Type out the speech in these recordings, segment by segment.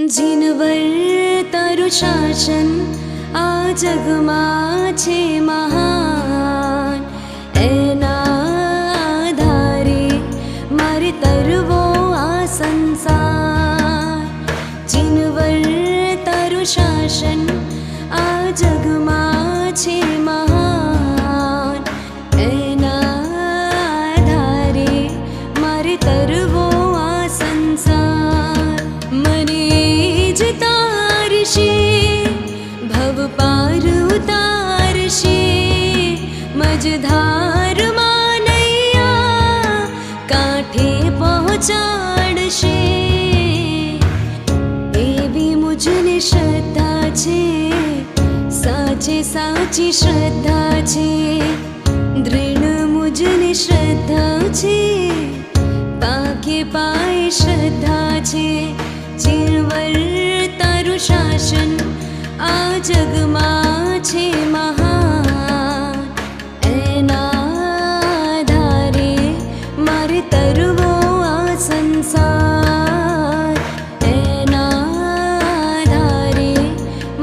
જીનવર તારું શાસન આ જગમાં છે મહાન, એના આધારે મારે તરવો આ સંસાર. જીનવર તારું શાસન આ જગમાં છે મહાન, એના આધારે મારે તરવો આ સંસાર. મને જ તારશે ભવ પાર ઉતારશે, મજધારમાં નૈયા કાંઠે પહોંચાડશે. એવી મુજને શ્રદ્ધા છે, સાચે સાચી શ્રદ્ધા છે. દૃઢ મુજને શ્રદ્ધા છે, પાકે પાય શ્રદ્ધા છે. જીનવર તારું શાસન આ જગમાં છે મહાન, એના આધારે મારે તરવો આ સંસાર. એના આધારે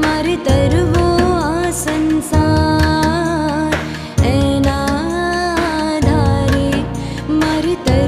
મારે તરવો આ સંસાર. એના આધારે મારે તરવો